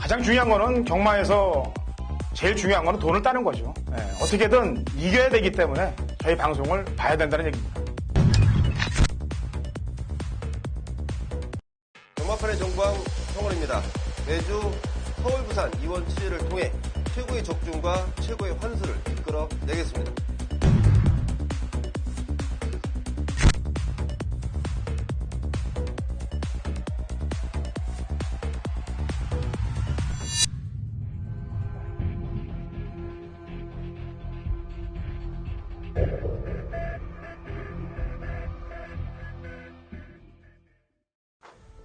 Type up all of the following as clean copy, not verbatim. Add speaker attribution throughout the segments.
Speaker 1: 가장 중요한 거는 경마에서 제일 중요한 거는 돈을 따는 거죠. 어떻게든 이겨야 되기 때문에 저희 방송을 봐야 된다는 얘기입니다.
Speaker 2: 경마판의 정광 성원입니다. 매주 서울, 부산, 이원 취재를 통해 최고의 적중과 최고의 환수를 이끌어내겠습니다.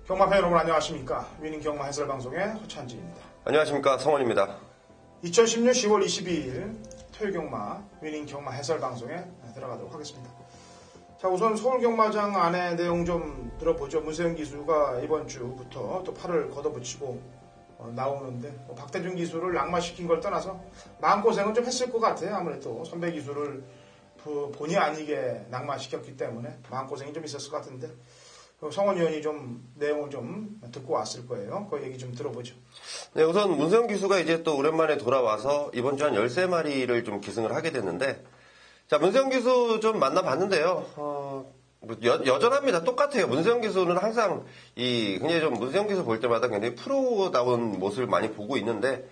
Speaker 1: 경마팬 여러분 안녕하십니까. 위닝 경마 해설 방송의 허찬진입니다.
Speaker 2: 안녕하십니까. 성원입니다.
Speaker 1: 2010년 10월 22일 토요일 경마 위닝 경마 해설 방송에 들어가도록 하겠습니다. 자, 우선 서울 경마장 안에 내용 좀 들어보죠. 문세영 기수가 이번 주부터 또 팔을 걷어붙이고 나오는데 박대준 기수를 낙마시킨 걸 떠나서 마음고생은 좀 했을 것 같아요. 아무래도 선배 기수를 본의 아니게 낙마시켰기 때문에 마음고생이 좀 있었을 것 같은데 성원 의원이 좀 내용을 좀 듣고 왔을 거예요. 그 얘기 좀 들어보죠.
Speaker 2: 네, 우선 문세영 기수가 이제 또 오랜만에 돌아와서 이번 주 한 13마리를 좀 기승을 하게 됐는데, 자, 문세영 기수 좀 만나봤는데요. 여전합니다. 똑같아요. 문세영 기수는 항상 굉장히 좀 문세영 기수 볼 때마다 굉장히 프로다운 모습을 많이 보고 있는데,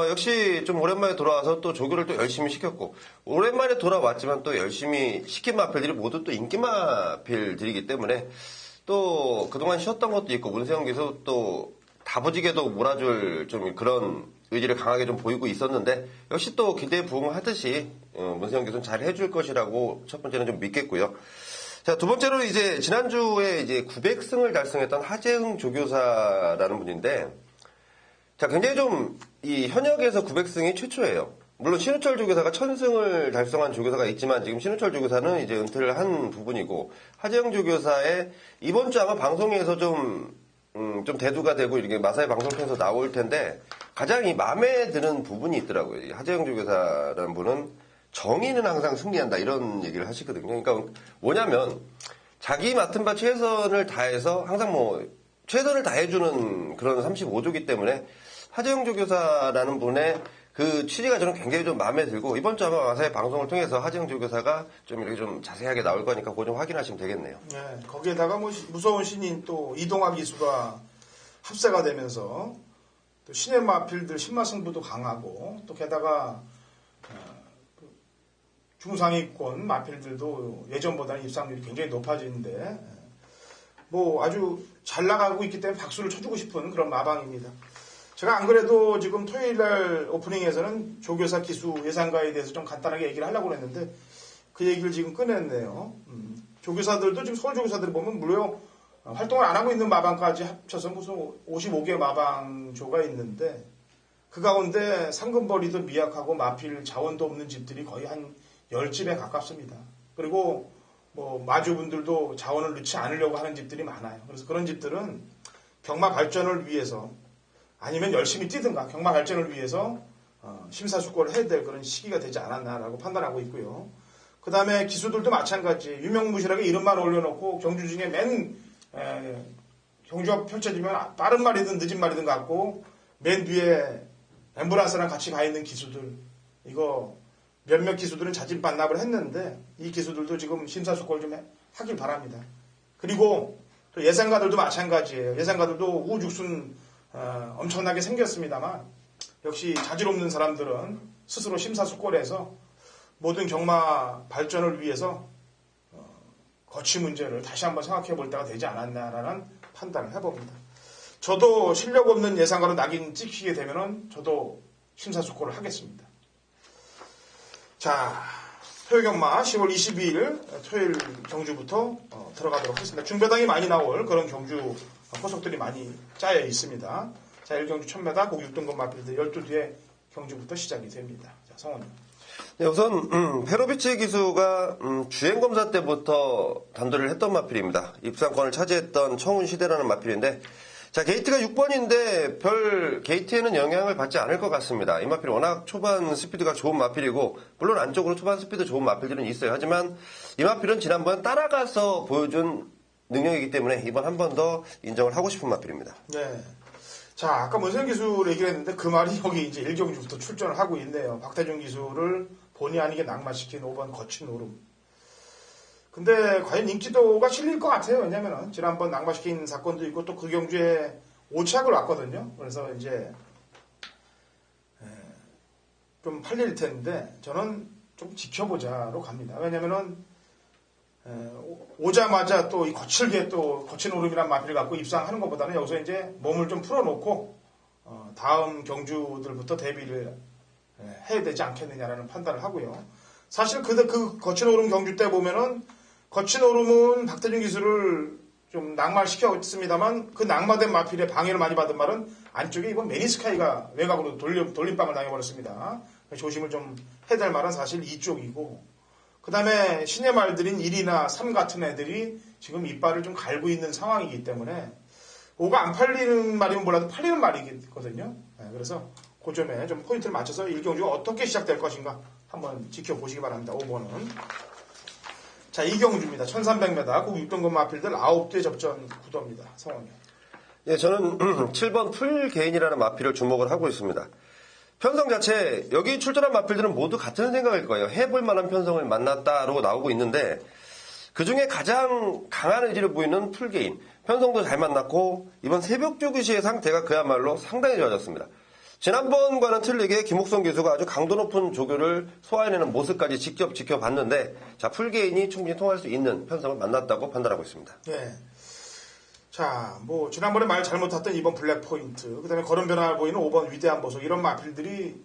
Speaker 2: 역시 좀 오랜만에 돌아와서 또 조교를 또 열심히 시켰고, 오랜만에 돌아왔지만 또 열심히 시킨 마필들이 모두 또 인기 마필들이기 때문에 또 그동안 쉬었던 것도 있고, 문세영 기수 또 다부지게도 몰아줄 좀 그런 의지를 강하게 좀 보이고 있었는데, 역시 또 기대에 부응하듯이 문세영 기수는 잘 해줄 것이라고 첫 번째는 좀 믿겠고요. 자, 두 번째로 이제 지난주에 이제 900승을 달성했던 하재흥 조교사라는 분인데, 자, 굉장히 좀 이 현역에서 900승이 최초예요. 물론 신우철 조교사가 1000승을 달성한 조교사가 있지만 지금 신우철 조교사는 이제 은퇴를 한 부분이고, 하재영 조교사의 이번 주 아마 방송에서 좀 대두가 되고 이렇게 마사의 방송편에서 나올 텐데, 가장 이 마음에 드는 부분이 있더라고요. 이 하재영 조교사라는 분은 정의는 항상 승리한다 이런 얘기를 하시거든요. 그러니까 뭐냐면 자기 맡은 바 최선을 다해서 항상 최선을 다해주는 그런 35조기 때문에 하재영 조교사라는 분의 그 취지가 저는 굉장히 좀 마음에 들고, 이번 주 아마 마사의 방송을 통해서 하재영 조교사가 좀 이렇게 좀 자세하게 나올 거니까 그거 좀 확인하시면 되겠네요.
Speaker 1: 네, 거기에다가 무서운 신인 또 이동학 기수가 합세가 되면서 또 신의 마필들 신마 승부도 강하고, 또 게다가 중상위권 마필들도 예전보다는 입상률이 굉장히 높아지는데 아주 잘 나가고 있기 때문에 박수를 쳐주고 싶은 그런 마방입니다. 제가 안 그래도 지금 토요일날 오프닝에서는 조교사 기수 예상가에 대해서 좀 간단하게 얘기를 하려고 했는데 그 얘기를 지금 꺼냈네요. 조교사들도 지금 서울 조교사들 보면 무려 활동을 안 하고 있는 마방까지 합쳐서 무슨 55개 마방조가 있는데, 그 가운데 상금벌이도 미약하고 마필 자원도 없는 집들이 거의 한 10집에 가깝습니다. 그리고 마주분들도 자원을 넣지 않으려고 하는 집들이 많아요. 그래서 그런 집들은 경마 발전을 위해서 아니면 열심히 뛰든가 경마 발전을 위해서 심사숙고를 해야 될 그런 시기가 되지 않았나라고 판단하고 있고요. 그 다음에 기수들도 마찬가지. 유명무실하게 이름만 올려놓고 경주 중에 경주가 펼쳐지면 빠른 말이든 늦은 말이든 갖고 맨 뒤에 앰뷸런스랑 같이 가 있는 기수들, 이거 몇몇 기수들은 자진 반납을 했는데 이 기수들도 지금 심사숙고를 좀 하길 바랍니다. 그리고 또 예상가들도 마찬가지예요. 예상가들도 우죽순 엄청나게 생겼습니다만 역시 자질 없는 사람들은 스스로 심사숙고를 해서 모든 경마 발전을 위해서 거취 문제를 다시 한번 생각해 볼 때가 되지 않았나라는 판단을 해봅니다. 저도 실력 없는 예상가로 낙인 찍히게 되면은 저도 심사숙고를 하겠습니다. 자, 토요일 경마 10월 22일 토요일 경주부터 들어가도록 하겠습니다. 중배당이 많이 나올 그런 경주 포석들이 많이 짜여 있습니다. 자, 1경주 1000m 고기 6등급 마필들 12뒤에 경주부터 시작이 됩니다. 자, 성원님.
Speaker 2: 네, 우선 페로비치 기수가 주행검사 때부터 단도를 했던 마필입니다. 입상권을 차지했던 청운시대라는 마필인데, 자, 게이트가 6번인데 별 게이트에는 영향을 받지 않을 것 같습니다. 이 마필 워낙 초반 스피드가 좋은 마필이고, 물론 안쪽으로 초반 스피드 좋은 마필들은 있어요. 하지만 이 마필은 지난번 따라가서 보여준 능력이기 때문에 이번 한 번 더 인정을 하고 싶은 마필입니다.
Speaker 1: 네. 자, 아까 문세영 기술 얘기를 했는데 그 말이 여기 이제 1경주부터 출전을 하고 있네요. 박태준 기술을 본의 아니게 낙마시킨 5번 거친 오름. 근데 과연 인기도가 실릴 것 같아요. 왜냐면은 지난번 낙마시킨 사건도 있고 또 그 경주에 오착을 왔거든요. 그래서 이제 좀 팔릴 텐데 저는 좀 지켜보자로 갑니다. 왜냐면은 오자마자 또 이 거칠게 또 거친 오름이란 마피를 갖고 입상하는 것보다는 여기서 이제 몸을 좀 풀어놓고 다음 경주들부터 대비를 해야 되지 않겠느냐라는 판단을 하고요. 사실 그 거친 오름 경주 때 보면은 거친 오름은 박태준 기술을 좀 낙마시켰습니다만 그 낙마된 마필에 방해를 많이 받은 말은 안쪽에 이번 매니스카이가 외곽으로 돌림방을 당해버렸습니다. 조심을 좀 해야 될 말은 사실 이쪽이고 그 다음에 신의 말들인 1이나 3 같은 애들이 지금 이빨을 좀 갈고 있는 상황이기 때문에 5가 안 팔리는 말이면 몰라도 팔리는 말이거든요. 그래서 그 점에 좀 포인트를 맞춰서 1경주가 어떻게 시작될 것인가 한번 지켜보시기 바랍니다. 5번은. 자, 2경주입니다. 1300m 국 6등급 마필들 9대 접전 구도입니다. 성원이.
Speaker 2: 예, 저는 7번 풀게인이라는 마필을 주목을 하고 있습니다. 편성 자체, 여기 출전한 마필들은 모두 같은 생각일 거예요. 해볼 만한 편성을 만났다라고 나오고 있는데 그 중에 가장 강한 의지를 보이는 풀게인. 편성도 잘 만났고 이번 새벽 조기시의 상태가 그야말로 상당히 좋아졌습니다. 지난번과는 틀리게 김옥성 교수가 아주 강도 높은 조교를 소화해내는 모습까지 직접 지켜봤는데 자, 풀게인이 충분히 통할 수 있는 편성을 만났다고 판단하고 있습니다.
Speaker 1: 네. 자, 뭐 지난번에 말 잘못했던 2번 블랙포인트, 그 다음에 걸음 변화를 보이는 5번 위대한 보석 이런 마필들이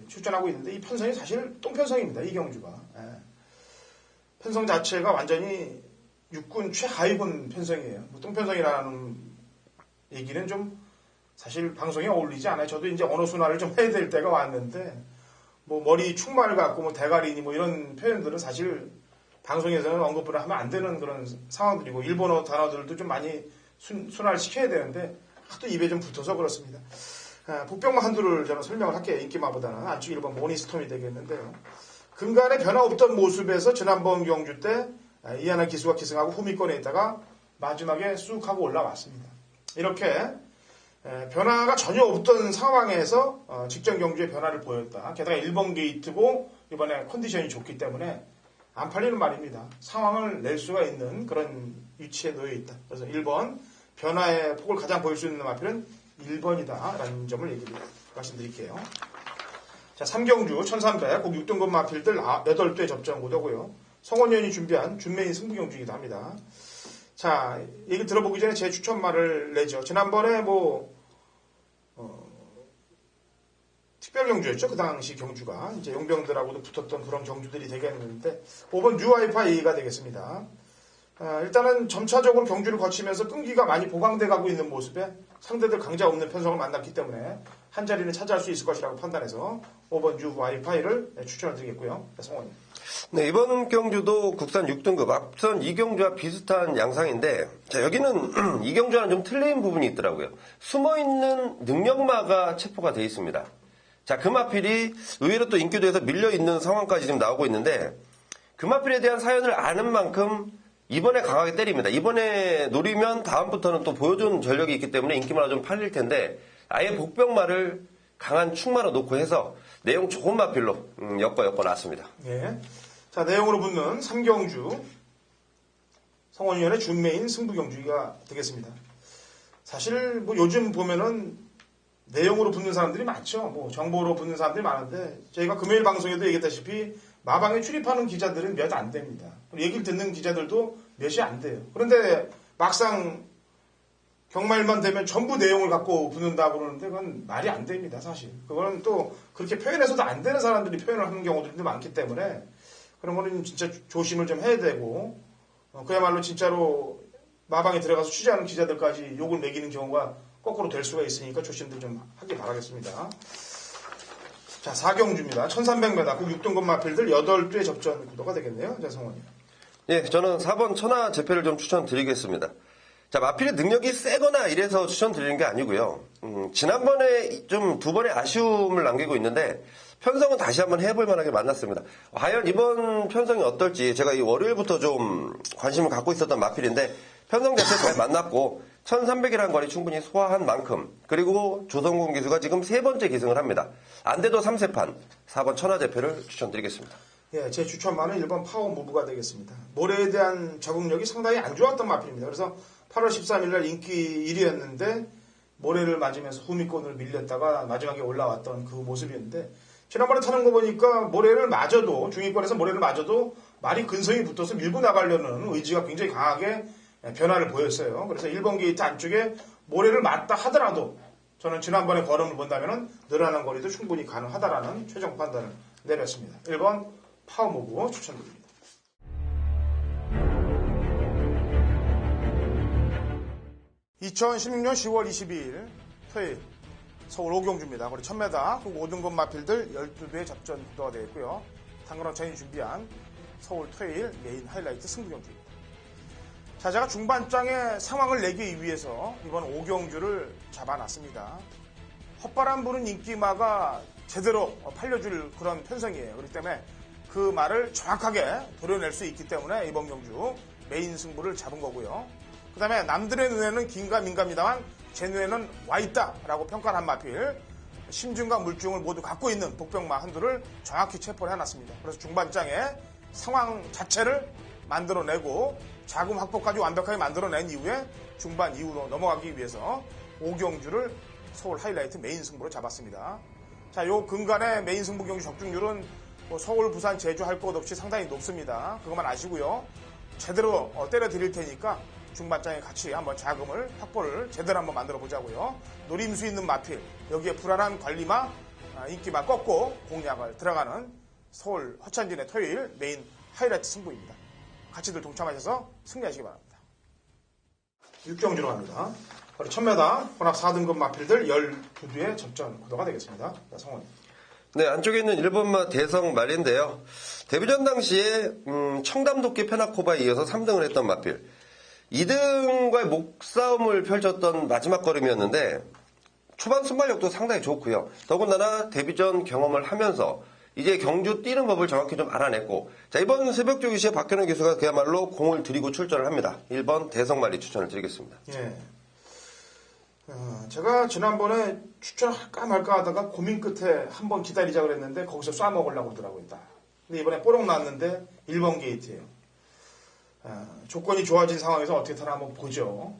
Speaker 1: 출전하고 있는데 이 편성이 사실 똥편성입니다. 이 경주가. 편성 자체가 완전히 육군 최하위군 편성이에요. 뭐 똥편성이라는 얘기는 좀 사실 방송에 어울리지 않아요. 저도 이제 언어 순화를 좀 해야 될 때가 왔는데 뭐 머리 충말 같고 뭐 대가리니 뭐 이런 표현들은 사실 방송에서는 언급을 하면 안 되는 그런 상황들이고 일본어 단어들도 좀 많이 순화를 시켜야 되는데 하도 입에 좀 붙어서 그렇습니다. 복병마 한두를 저는 설명을 할게요. 인기마보다는 안쪽 1번 모니스톰이 되겠는데요. 근간에 변화 없던 모습에서 지난번 경주 때 이하나 기수가 기승하고 후미권에 있다가 마지막에 쑥 하고 올라왔습니다. 이렇게 변화가 전혀 없던 상황에서 직전 경주에 변화를 보였다. 게다가 1번 게이트고 이번에 컨디션이 좋기 때문에 안 팔리는 말입니다. 상황을 낼 수가 있는 그런 위치에 놓여 있다. 그래서 1번 변화의 폭을 가장 보일 수 있는 마필은 1번이다라는 점을 말씀드릴게요. 자, 3경주 1300 국 6등급 마필들 8대 접전 구도고요. 성원위원이 준비한 준메인 승부경주이기도 합니다. 자, 얘기 들어보기 전에 제 추천말을 내죠. 지난번에 특별경주였죠. 그 당시 경주가. 이제 용병들하고도 붙었던 그런 경주들이 되겠는데, 5번 뉴와이파이가 되겠습니다. 일단은 점차적으로 경주를 거치면서 끈기가 많이 보강돼 가고 있는 모습에 상대들 강자 없는 편성을 만났기 때문에 한 자리는 차지할 수 있을 것이라고 판단해서 5번 뉴와이파이를 추천을 드리겠고요. 성원님.
Speaker 2: 네, 이번 경주도 국산 6등급 앞선 2경주와 비슷한 양상인데 자, 여기는 2경주와는 좀 틀린 부분이 있더라고요. 숨어있는 능력마가 체포가 되어 있습니다. 자, 그 마필이 의외로 또 인기도에서 밀려있는 상황까지 지금 나오고 있는데 그 마필에 대한 사연을 아는 만큼 이번에 강하게 때립니다. 이번에 노리면 다음부터는 또 보여준 전력이 있기 때문에 인기마가 좀 팔릴 텐데 아예 복병마를 강한 축마로 놓고 해서 내용 좋은 마필로 엮어 놨습니다.
Speaker 1: 예. 자, 내용으로 붙는 3경주 성원위원의 준메인 승부경주가 되겠습니다. 사실 뭐 요즘 보면은 내용으로 붙는 사람들이 많죠. 뭐 정보로 붙는 사람들이 많은데 저희가 금요일 방송에도 얘기했다시피 마방에 출입하는 기자들은 몇 안 됩니다. 얘기를 듣는 기자들도 몇이 안 돼요. 그런데 막상 경말만 되면 전부 내용을 갖고 붙는다고 그러는데 그건 말이 안 됩니다. 사실. 그거는 또 그렇게 표현해서도 안 되는 사람들이 표현을 하는 경우들도 많기 때문에 그런 거는 진짜 조심을 좀 해야 되고 그야말로 진짜로 마방에 들어가서 취재하는 기자들까지 욕을 매기는 경우가 거꾸로 될 수가 있으니까 조심들 좀 하길 바라겠습니다. 자, 4경주입니다. 1300m 국 6등급 마필들 8대 접전 구도가 되겠네요. 자, 성원님.
Speaker 2: 예, 저는 4번 천하 제패를 좀 추천드리겠습니다. 자, 마필의 능력이 세거나 이래서 추천드리는 게 아니고요. 지난번에 좀 2번의 아쉬움을 남기고 있는데 편성은 다시 한번 해볼 만하게 만났습니다. 과연 이번 편성이 어떨지 제가 이 월요일부터 좀 관심을 갖고 있었던 마필인데 편성 자체 잘 만났고 1300이라는 거리 충분히 소화한 만큼, 그리고 조성군 기수가 지금 세 번째 기승을 합니다. 안 돼도 3세판 4번 천하제패를 추천드리겠습니다.
Speaker 1: 예, 제 추천마는 1번 파워무브가 되겠습니다. 모래에 대한 적응력이 상당히 안 좋았던 마필입니다. 그래서 8월 13일 날 인기 1위였는데 모래를 맞으면서 후미권을 밀렸다가 마지막에 올라왔던 그 모습이었는데, 지난번에 타는 거 보니까 모래를 맞아도, 중위권에서 모래를 맞아도 말이 근성이 붙어서 밀고 나가려는 의지가 굉장히 강하게 변화를 보였어요. 그래서 1번 게이트 안쪽에 모래를 맞다 하더라도 저는 지난번에 걸음을 본다면 늘어난 거리도 충분히 가능하다라는 최종 판단을 내렸습니다. 1번 파워무브 추천드립니다. 2016년 10월 22일 토요일 서울 오경주입니다. 거리 1000m 그 5등급 마필들 12대의 접전 구도가 되어 있고요. 당근원천이 준비한 서울 토요일 메인 하이라이트 승부경주입니다. 자, 제가 중반장에 상황을 내기 위해서 이번 오경주를 잡아놨습니다. 헛바람 부는 인기마가 제대로 팔려줄 그런 편성이에요. 그렇기 때문에 그 말을 정확하게 도려낼 수 있기 때문에 이번 경주 메인 승부를 잡은 거고요. 그 다음에 남들의 눈에는 긴가민가입니다만 제 눈에는 와있다라고 평가를 한 마필, 심중과 물중을 모두 갖고 있는 복병마 한두를 정확히 체포를 해놨습니다. 그래서 중반장에 상황 자체를 만들어내고 자금 확보까지 완벽하게 만들어낸 이후에 중반 이후로 넘어가기 위해서 오경주를 서울 하이라이트 메인 승부로 잡았습니다. 자, 요 근간의 메인 승부 경주 적중률은 뭐 서울, 부산, 제주 할 것 없이 상당히 높습니다. 그것만 아시고요. 제대로 때려 드릴 테니까 중반장에 같이 한번 자금을 확보를 제대로 한번 만들어 보자고요. 노림수 있는 마필, 여기에 불안한 관리마, 인기마 꺾고 공략을 들어가는 서울 허찬진의 토요일 메인 하이라이트 승부입니다. 같이들 동참하셔서 승리하시기 바랍니다. 6경주로 갑니다. 바로 1000m 혼합 4등급 마필들 12두의 접전 구도가 되겠습니다. 자, 성원.
Speaker 2: 네, 안쪽에 있는 1번마 대성 말인데요. 데뷔전 당시에 청담도끼 페나코바에 이어서 3등을 했던 마필. 2등과의 목싸움을 펼쳤던 마지막 걸음이었는데 초반 순발력도 상당히 좋고요. 더군다나 데뷔전 경험을 하면서 이제 경주 뛰는 법을 정확히 좀 알아냈고, 자, 이번 새벽조 기시에 박현우 기수가 그야말로 공을 들이고 출전을 합니다. 1번 대성말이 추천을 드리겠습니다.
Speaker 1: 예. 제가 지난번에 추천할까 말까 하다가 고민 끝에 한번 기다리자 그랬는데 거기서 쏴먹으려고 그러더라고요. 근데 이번에 뽀록 났는데 1번 게이트예요. 조건이 좋아진 상황에서 어떻게 타나 한번 보죠.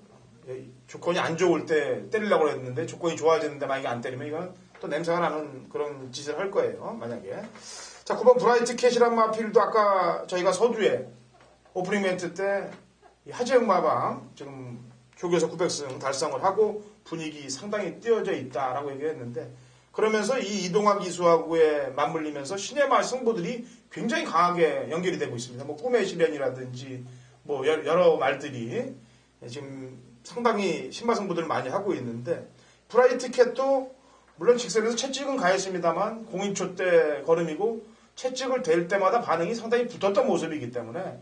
Speaker 1: 조건이 안 좋을 때 때리려고 했는데 조건이 좋아지는데 만약에 안 때리면 이건 또 냄새가 나는 그런 짓을 할 거예요. 만약에. 자, 9번 브라이트 캣이란 마필도 아까 저희가 서두에 오프닝 멘트 때 하재영 마방 지금 조교에서 900승 달성을 하고 분위기 상당히 띄어져 있다라고 얘기했는데, 그러면서 이 이동학 기수하고의 맞물리면서 시네마 승부들이 굉장히 강하게 연결이 되고 있습니다. 뭐 꿈의 시련이라든지 뭐 여러 말들이 지금 상당히 신마 승부들을 많이 하고 있는데, 브라이트 캣도 물론 직선에서 채찍은 가했습니다만 공인초 때 걸음이고 채찍을 댈 때마다 반응이 상당히 붙었던 모습이기 때문에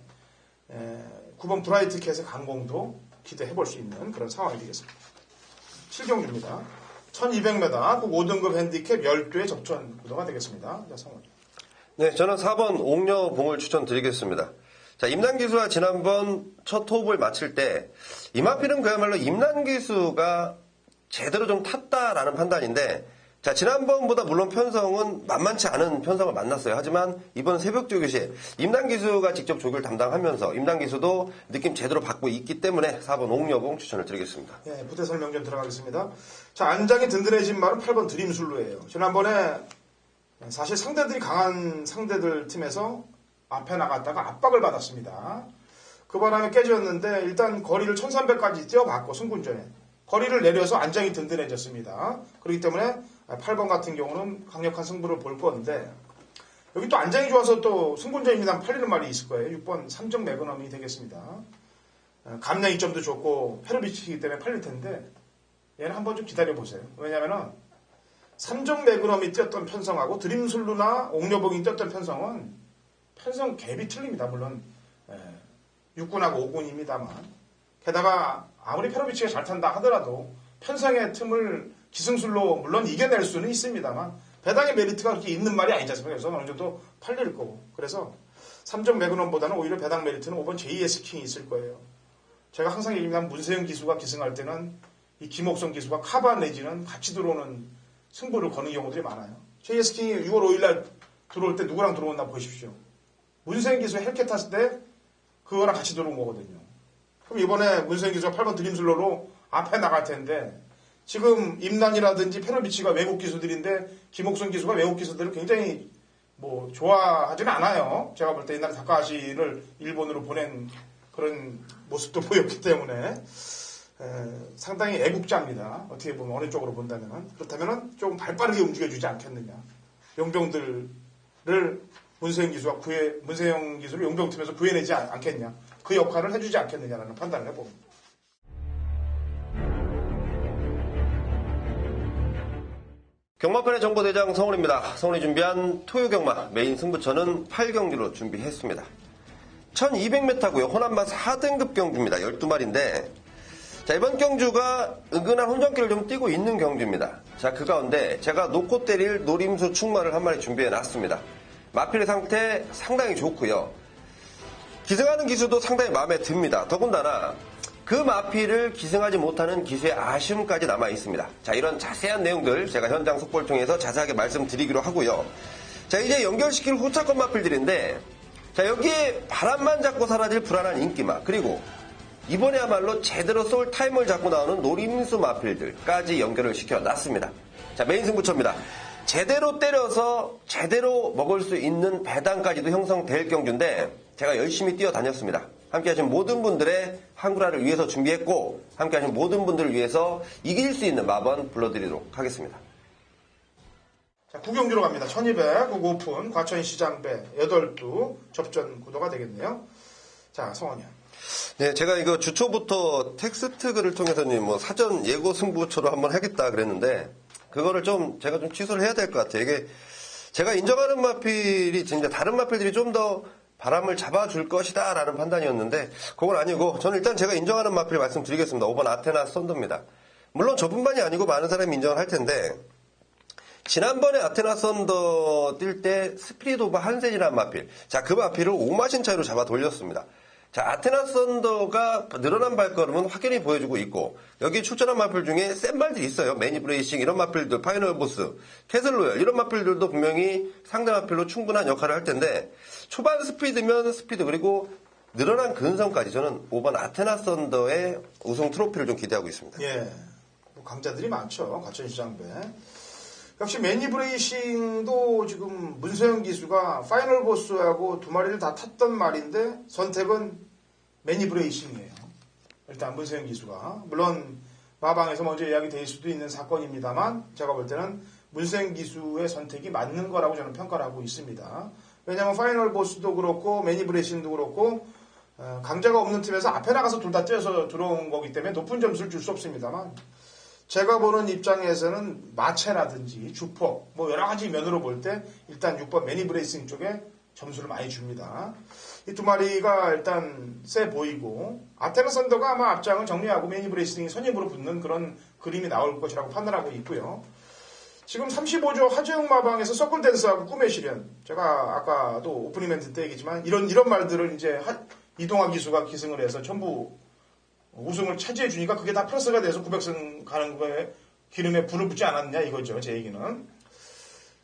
Speaker 1: 9번 브라이트 캣의 강공도 기대해볼 수 있는 그런 상황이 되겠습니다. 7경주입니다. 1200m 국 5등급 핸디캡 12의 접전 구도가 되겠습니다. 자, 성원.
Speaker 2: 네, 저는 4번 옥녀봉을 추천드리겠습니다. 자, 임난기수와 지난번 첫 호흡을 마칠 때 이마필은 그야말로 임난기수가 제대로 좀 탔다라는 판단인데, 자, 지난번보다 물론 편성은 만만치 않은 편성을 만났어요. 하지만 이번 새벽조 교시에 임난기수가 직접 조교를 담당하면서 임난기수도 느낌 제대로 받고 있기 때문에 4번 옥녀봉 추천을 드리겠습니다.
Speaker 1: 네, 부대 설명 좀 들어가겠습니다. 자, 안장이 든든해진 말은 8번 드림술루예요. 지난번에 사실 상대들이 강한 상대들 팀에서 앞에 나갔다가 압박을 받았습니다. 그 바람에 깨졌는데 일단 거리를 1300까지 뛰어봤고 승군전에 거리를 내려서 안장이 든든해졌습니다. 그렇기 때문에 8번 같은 경우는 강력한 승부를 볼 건데, 여기 또 안장이 좋아서 또 승군전입니다 팔리는 말이 있을 거예요. 6번 삼정 매그넘이 되겠습니다. 감량 이점도 좋고 페르비치이기 때문에 팔릴 텐데 얘는 한번 좀 기다려보세요. 왜냐면은 삼정 매그넘이 뛰었던 편성하고 드림술루나 옥녀봉이 뛰었던 편성은 편성 갭이 틀립니다. 물론 6군하고 5군입니다만, 게다가 아무리 페로비치가 잘 탄다 하더라도 편성의 틈을 기승술로 물론 이겨낼 수는 있습니다만 배당의 메리트가 그렇게 있는 말이 아니지 않습니까? 그래서 어느 정도 팔릴 거고, 그래서 3점 매그넘보다는 오히려 배당 메리트는 5번 JS 킹이 있을 거예요. 제가 항상 얘기합니다. 문세영 기수가 기승할 때는 이 김옥성 기수가 카바 내지는 같이 들어오는 승부를 거는 경우들이 많아요. JSK이 6월 5일날 들어올 때 누구랑 들어온나 보십시오. 문세영 기수 헬켓 탔을 때 그거랑 같이 들어온 거거든요. 그럼 이번에 문세영 기수가 8번 드림슬러로 앞에 나갈 텐데 지금 임난이라든지 페로비치가 외국 기수들인데 김옥성 기수가 외국 기수들을 굉장히 뭐 좋아하지는 않아요. 제가 볼 때 옛날에 다카하시를 일본으로 보낸 그런 모습도 보였기 때문에 상당히 애국자입니다. 어떻게 보면 어느 쪽으로 본다면 그렇다면 조금 발빠르게 움직여주지 않겠느냐. 용병들을 문세영 기수를 용병팀에서 구해내지 않겠냐. 그 역할을 해주지 않겠느냐라는 판단을 해봅니다.
Speaker 2: 경마판의 정보대장 성훈입니다. 성훈이 준비한 토요경마 메인 승부처는 8경기로 준비했습니다. 1200m고요. 호남마 4등급 경주입니다. 12마리인데 자, 이번 경주가 은근한 혼전기를 좀 띄고 있는 경주입니다. 자, 그 가운데 제가 놓고 때릴 노림수 충마를 한 마리 준비해놨습니다. 마필의 상태 상당히 좋고요. 기승하는 기수도 상당히 마음에 듭니다. 더군다나 그 마필을 기승하지 못하는 기수의 아쉬움까지 남아있습니다. 자, 이런 자세한 내용들 제가 현장 속보를 통해서 자세하게 말씀드리기로 하고요. 자, 이제 연결시킬 후차권 마필들인데 자, 여기에 바람만 잡고 사라질 불안한 인기마 그리고 이번에야말로 제대로 쏠 타임을 잡고 나오는 노림수 마필들까지 연결을 시켜놨습니다. 자, 메인 승부처입니다. 제대로 때려서 제대로 먹을 수 있는 배당까지도 형성될 경주인데 제가 열심히 뛰어다녔습니다. 함께 하신 모든 분들의 한구라를 위해서 준비했고 함께 하신 모든 분들을 위해서 이길 수 있는 마번 불러드리도록 하겠습니다.
Speaker 1: 자, 9경주로 갑니다. 1200, 오픈, 과천시장배, 8두 접전 구도가 되겠네요. 자, 성원이요.
Speaker 2: 네, 제가 이거 주초부터 텍스트 글을 통해서는 뭐 사전 예고 승부처로 한번 하겠다 그랬는데 그거를 제가 좀 취소를 해야 될 것 같아요. 이게 제가 인정하는 마필이 진짜 다른 마필들이 좀 더 바람을 잡아줄 것이다 라는 판단이었는데 그건 아니고 저는 일단 제가 인정하는 마필 말씀드리겠습니다. 5번 아테나 썬더입니다. 물론 저뿐만이 아니고 많은 사람이 인정을 할 텐데 지난번에 아테나 썬더 뛸 때 스피릿 오브 한센이라는 마필 자, 그 마필을 5마신 차이로 잡아 돌렸습니다. 자, 아테나 썬더가 늘어난 발걸음은 확연히 보여주고 있고 여기 출전한 마필 중에 센 말들이 있어요. 매니브레이싱 이런 마필들, 파이널 보스, 캐슬로열 이런 마필들도 분명히 상대 마필로 충분한 역할을 할 텐데 초반 스피드면 스피드 그리고 늘어난 근성까지 저는 5번 아테나 썬더의 우승 트로피를 좀 기대하고 있습니다.
Speaker 1: 예, 뭐 강자들이 많죠. 과천시장배. 역시 매니브레이싱도 지금 문세영 기수가 파이널 보스하고 두 마리를 다 탔던 말인데 선택은 매니브레이싱이에요. 일단 문세영 기수가. 물론 마방에서 먼저 이야기 될 수도 있는 사건입니다만 제가 볼 때는 문세영 기수의 선택이 맞는 거라고 저는 평가를 하고 있습니다. 왜냐하면 파이널 보스도 그렇고 매니브레이싱도 그렇고 강자가 없는 팀에서 앞에 나가서 둘 다 뛰어서 들어온 거기 때문에 높은 점수를 줄 수 없습니다만 제가 보는 입장에서는 마체라든지 주폭 뭐 여러 가지 면으로 볼 때 일단 6번 매니브레이싱 쪽에 점수를 많이 줍니다. 이 두 마리가 일단 세 보이고 아테나 썬더가 아마 앞장을 정리하고 매니브레이싱이 선임으로 붙는 그런 그림이 나올 것이라고 판단하고 있고요. 지금 35조 하재영 마방에서 서클 댄스하고 꿈의 시련 제가 아까도 오프닝 멘트 때 얘기지만 이런 말들을 이제 이동학 기수가 기승을 해서 전부 우승을 차지해 주니까 그게 다 플러스가 돼서 900승 가는 거에 기름에 불을 붙지 않았냐 이거죠. 제 얘기는.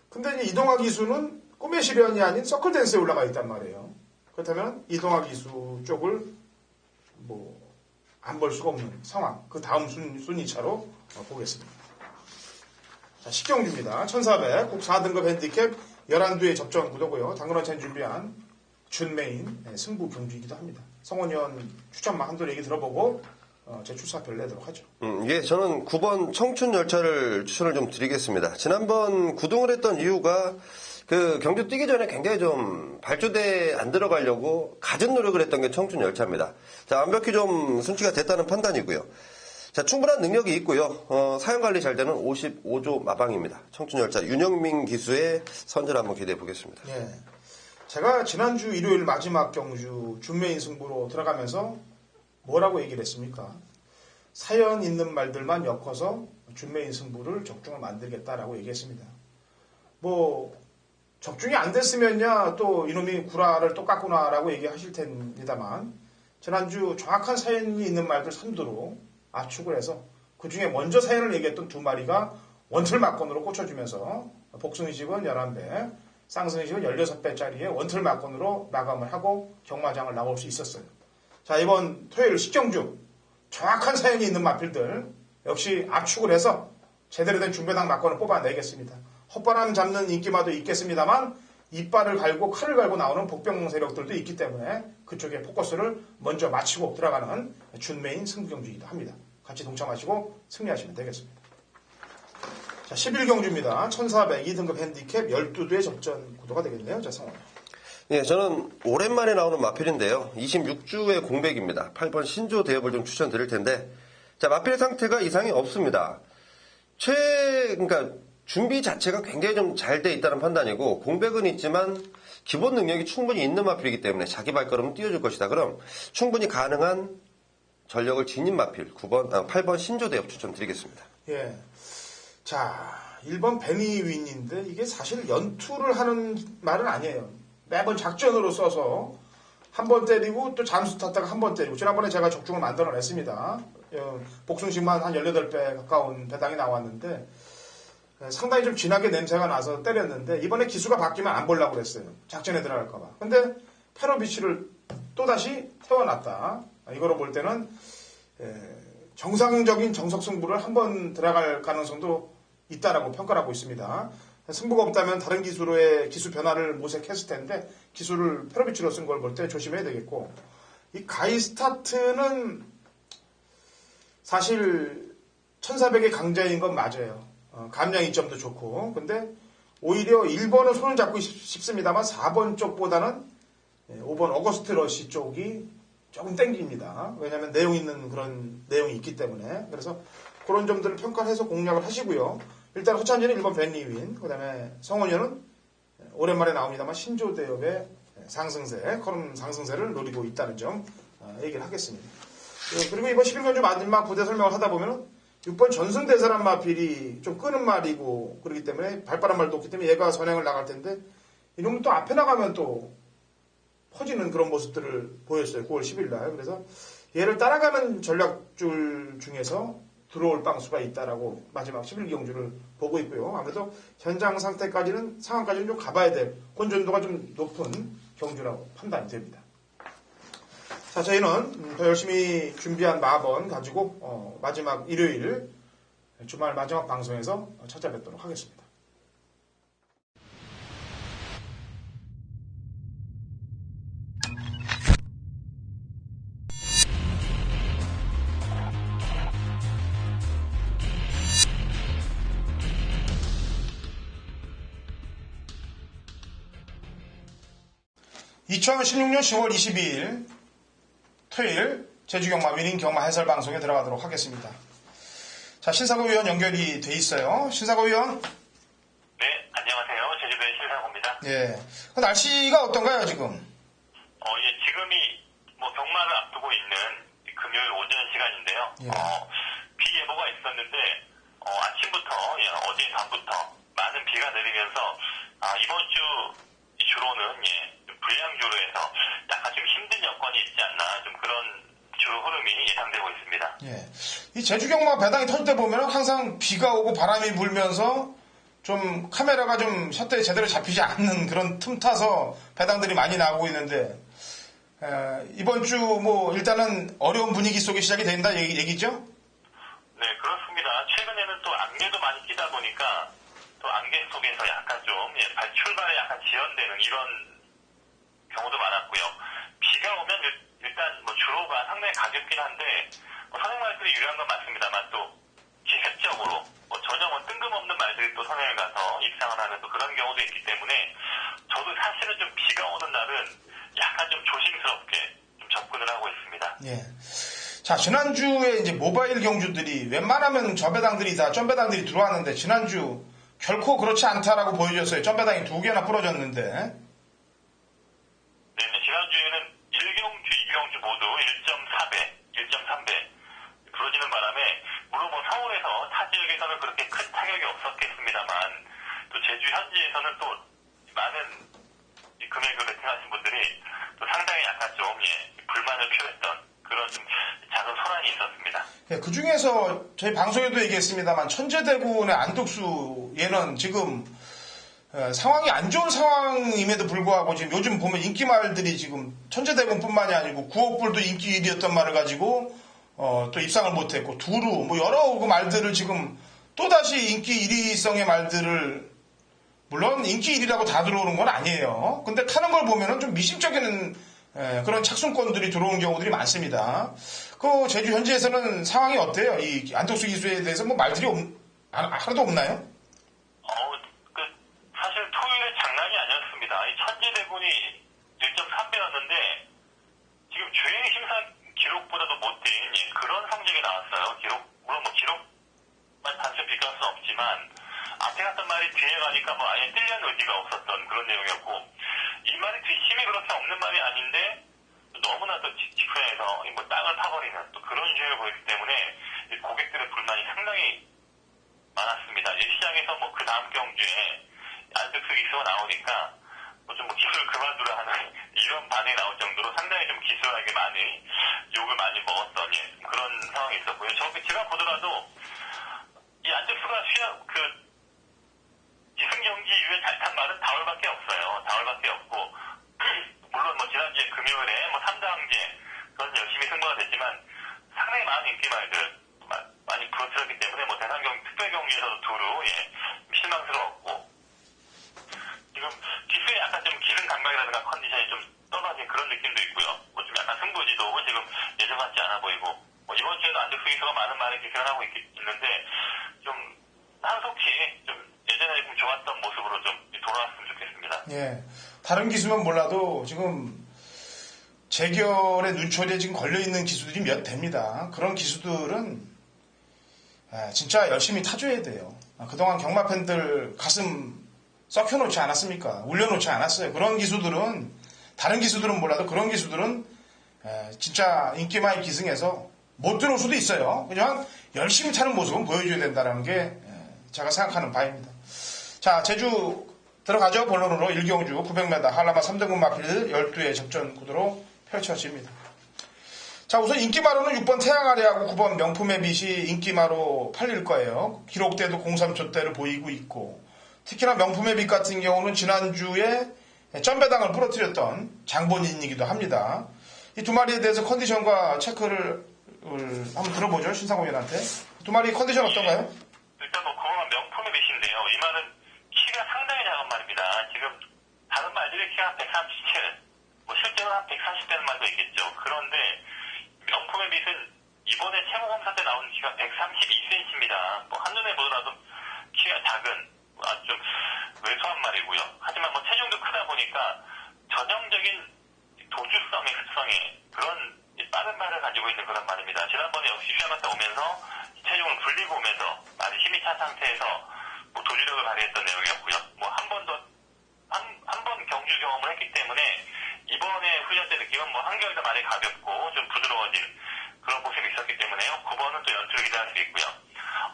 Speaker 1: 근데 이제 이동학 기수는 꿈의 시련이 아닌 서클 댄스에 올라가 있단 말이에요. 그렇다면 이동학 기수 쪽을 뭐 안 볼 수가 없는 상황. 그 다음 순위차로 보겠습니다. 자, 10경주입니다. 1400, 국 4등급 핸디캡 11두의 접전 구도고요. 당근원찬 준비한 준메인 승부 경주이기도 합니다. 성원위원 추천만 한두 얘기 들어보고 제 출사표를 내도록 하죠.
Speaker 2: 예, 저는 9번 청춘열차를 추천을 좀 드리겠습니다. 지난번 9등을 했던 이유가 그 경주 뛰기 전에 굉장히 좀 발주대에 안 들어가려고 갖은 노력을 했던 게 청춘열차입니다. 자, 완벽히 좀 순치가 됐다는 판단이고요. 자, 충분한 능력이 있고요. 사용 관리 잘 되는 55조 마방입니다. 청춘열차 윤영민 기수의 선전 한번 기대해 보겠습니다.
Speaker 1: 예. 제가 지난주 일요일 마지막 경주 준메인 승부로 들어가면서 뭐라고 얘기를 했습니까? 사연 있는 말들만 엮어서 준메인 승부를 적중을 만들겠다라고 얘기했습니다. 뭐 적중이 안 됐으면야 또 이놈이 구라를 또 깠구나라고 얘기하실 텐데다만 지난주 정확한 사연이 있는 말들 선두로 압축을 해서 그 중에 먼저 사연을 얘기했던 두 마리가 원틀 막건으로 꽂혀주면서 복승식은 11배, 쌍승식은 16배짜리의 원틀 막건으로 마감을 하고 경마장을 나올 수 있었어요. 자, 이번 토요일 식경주 정확한 사연이 있는 마필들 역시 압축을 해서 제대로 된 중배당 막건을 뽑아내겠습니다. 헛바람 잡는 인기마도 있겠습니다만 이빨을 갈고 칼을 갈고 나오는 복병 세력들도 있기 때문에 그쪽에 포커스를 먼저 마치고 들어가는 준메인 승부경주이기도 합니다. 같이 동참하시고 승리하시면 되겠습니다. 자, 11경주입니다. 1400 2등급 핸디캡 12두의 접전 구도가 되겠네요. 자, 상황.
Speaker 2: 예, 저는 오랜만에 나오는 마필인데요. 26주의 공백입니다. 8번 신조 대업을 좀 추천드릴 텐데, 자, 마필 상태가 이상이 없습니다. 그러니까 준비 자체가 굉장히 좀 잘 돼 있다는 판단이고, 공백은 있지만 기본 능력이 충분히 있는 마필이기 때문에 자기 발걸음은 띄워줄 것이다. 그럼 충분히 가능한 전력을 지닌 마필 8번 신조 대업 추천드리겠습니다.
Speaker 1: 예. 자, 1번 베니윈인데 이게 사실 연투를 하는 말은 아니에요. 매번 작전으로 써서 한 번 때리고 또 잠수 탔다가 한 번 때리고 지난번에 제가 적중을 만들어냈습니다. 복숭식만 한 18배 가까운 배당이 나왔는데 상당히 좀 진하게 냄새가 나서 때렸는데 이번에 기수가 바뀌면 안 보려고 그랬어요. 작전에 들어갈까 봐. 근데 페로비치를 또다시 태워놨다. 이거로 볼 때는 정상적인 정석 승부를 한 번 들어갈 가능성도 있다라고 평가를 하고 있습니다. 승부가 없다면 다른 기수로의 기수 변화를 모색했을 텐데 기수를 페로비치로 쓴 걸 볼 때 조심해야 되겠고 이 가이스타트는 사실 1400의 강자인 건 맞아요. 감량 이점도 좋고 근데 오히려 1번은 손을 잡고 싶습니다만 4번 쪽보다는 5번 어거스트 러시 쪽이 조금 땡깁니다. 왜냐하면 내용 있는 그런 내용이 있기 때문에 그래서 그런 점들을 평가를 해서 공략을 하시고요. 일단 허찬진은 1번 벤리윈, 그 다음에 성원현은 오랜만에 나옵니다만 신조대업의 상승세, 커럼 상승세를 노리고 있다는 점 얘기를 하겠습니다. 그리고 이번 11경주 마지막 부대 설명을 하다 보면 6번 전승대사란 마필이 좀 끄는 말이고 그렇기 때문에 발빠른 말도 없기 때문에 얘가 선행을 나갈 텐데 이놈은 또 앞에 나가면 또 퍼지는 그런 모습들을 보였어요. 9월 10일 날. 그래서 얘를 따라가는 전략줄 중에서 들어올 빵수가 있다라고 마지막 11경주를 보고 있고요. 아무래도 현장 상태까지는 상황까지는 좀 가봐야 될 혼전도가 좀 높은 경주라고 판단이 됩니다. 자, 저희는 더 열심히 준비한 마번 가지고 마지막 일요일 주말 마지막 방송에서 찾아뵙도록 하겠습니다. (2016년 10월 22일) 토요일 제주경마 위닝 경마 해설 방송에 들어가도록 하겠습니다. 자, 신사고 위원 연결이 돼 있어요. 신사고 위원.
Speaker 3: 네, 안녕하세요. 제주도의 신사고입니다.
Speaker 1: 예. 그 날씨가 어떤가요, 지금?
Speaker 3: 지금이 경마를 앞두고 있는 금요일 오전 시간인데요.
Speaker 1: 예.
Speaker 3: 비 예보가 있었는데 아침부터 어제 밤부터 많은 비가 내리면서 이번 주 주로는 불량주로 해서 약간 좀 힘든 여건이 있지 않나 좀 그런 주로 흐름이 예상되고 있습니다.
Speaker 1: 예. 이 제주경마 배당이 터질 때 보면 항상 비가 오고 바람이 불면서 좀 카메라가 좀 샷대에 제대로 잡히지 않는 그런 틈 타서 배당들이 많이 나오고 있는데 이번 주 일단은 어려운 분위기 속에 시작이 된다 얘기죠?
Speaker 3: 네, 그렇습니다. 최근에는 또 안개도 많이 끼다 보니까 또 안개 속에서 약간 좀 출발에 약간 지연되는 이런 경우도 많았고요. 비가 오면 일단 주로가 상당히 가볍긴 한데 선행 말들이 유리한 건 맞습니다만 또 기습적으로 전혀 뜬금없는 말들이 또 선행을 가서 입상을 하는 또 그런 경우도 있기 때문에 저도 사실은 좀 비가 오는 날은 약간 좀 조심스럽게 좀 접근을 하고 있습니다.
Speaker 1: 예. 자, 지난주에 이제 모바일 경주들이 웬만하면 저배당들이 다 점배당들이 들어왔는데 지난주 결코 그렇지 않다라고 보여줬어요. 점배당이 2개나 부러졌는데.
Speaker 3: 네, 지난주에는 1경주, 2경주 모두 1.4배, 1.3배 부러지는 바람에 물론 서울에서 타 지역에서는 그렇게 큰 타격이 없었겠습니다만 또 제주 현지에서는 또 많은 금액을 베팅하신 분들이 또 상당히 약간 좀 불만을 표했던 그런 좀 작은 소란이 있었습니다.
Speaker 1: 예, 그 중에서 저희 방송에도 얘기했습니다만 천재대군의 안덕수 얘는 지금 상황이 안 좋은 상황임에도 불구하고 지금 요즘 보면 인기말들이 지금 천재대군뿐만이 아니고 구옥불도 인기 1위였던 말을 가지고 또 입상을 못했고 두루 뭐 여러 그 말들을 지금 또다시 인기 1위성의 말들을 물론 인기 1위라고 다 들어오는 건 아니에요. 근데 타는 걸 보면은 좀 미심쩍은 그런 착순권들이 들어오는 경우들이 많습니다. 그 제주 현지에서는 상황이 어때요? 이 안덕수 기수에 대해서 뭐 말들이 하나도 없나요?
Speaker 3: 사실 토요일에 장난이 아니었습니다. 이 천재대군이 1.3배였는데 지금 주행 심사 기록보다도 못된 그런 성적이 나왔어요. 물론 뭐 기록만 단순히 비교할 수는 없지만 앞에 갔던 말이 뒤에 가니까 뭐 아예 뜰려는 의지가 없었던 그런 내용이었고 이 말이 뒷심이 그렇게 없는 말이 아닌데 너무나 또 직후에서 뭐 땅을 파버리는 또 그런 유형을 보였기 때문에 고객들의 불만이 상당히 많았습니다. 시장에서 뭐 그 다음 경주에 안덕수 기수가 나오니까 좀 기술을 그만두라 하는 이런 반응이 나올 정도로 상당히 좀 기술하게 많이 욕을 많이 먹었던 그런 상황이 있었고요. 제가 보더라도 이 안덕수가 기승경기 이후에 잘 탄 말은 다월밖에 없어요. 다월밖에 없고 물론 뭐 지난주에 금요일에 뭐 3당제 그건 열심히 승부가 됐지만 상당히 많은 인기말들 많이 부러뜨렸기 때문에 뭐 특별경기에서도 두루 실망스러웠고 지금 기수에 약간 좀 기승 감각이라든가 컨디션이 좀 떨어진 그런 느낌도 있고요. 뭐 좀 약간 승부지도 지금 예전 같지 않아 보이고 뭐 이번 주에도 안덕수 기수가 많은 말에 기승을 하고 있는데 좀 한속히 좀 예전에 좀 좋았던 모습으로 좀 돌아왔으면 좋겠습니다.
Speaker 1: 예. 다른 기수면 몰라도 지금 재결의 눈초리에 지금 걸려있는 기수들이 몇 됩니다. 그런 기수들은 진짜 열심히 타줘야 돼요. 그동안 경마 팬들 가슴 썩혀놓지 않았습니까? 울려놓지 않았어요. 그런 기수들은 다른 기수들은 몰라도 그런 기수들은 진짜 인기마이 기승에서 못 들어올 수도 있어요. 그냥 열심히 타는 모습은 보여줘야 된다는 게 제가 생각하는 바입니다. 자, 제주 들어가죠. 본론으로 일경주 900m 한라마 3등분 마필 12의 접전 구도로 펼쳐집니다. 자, 우선 인기마로는 6번 태양아래하고 9번 명품의 빛이 인기마로 팔릴 거예요. 기록대도 03초대를 보이고 있고 특히나 명품의 빛 같은 경우는 지난주에 점배당을 부러뜨렸던 장본인이기도 합니다. 이 두 마리에 대해서 컨디션과 체크를 한번 들어보죠. 신상공연한테. 두 마리 컨디션 어떤가요?
Speaker 3: 일단 뭐 그거는 명품의 빛인데요. 이 말은 키가 상당히 작은 말입니다. 지금 다른 말들이 키가 137, 뭐 실제로 한 140되는 말도 있겠죠. 그런데 명품의 빛은 이번에 채무검사 때 나온 키가 132cm입니다. 뭐 한눈에 보더라도 키가 작은 아주 좀 왜소한 말이고요. 하지만 뭐 체중도 크다 보니까 전형적인 도주성의 습성의 그런 빠른 발을 가지고 있는 그런 말입니다. 지난번에 역시 휴양 갔다 오면서 체중을 불리고 오면서 많이 힘이 찬 상태에서 뭐 도주력을 발휘했던 내용이었고요. 뭐 한 번 경주 경험을 했기 때문에 이번에 훈련 때 느낌은 뭐 한결 더 많이 가볍고 좀 부드러워진 그런 모습이 있었기 때문에요. 9번은 또 연투를 기대할 수 있고요.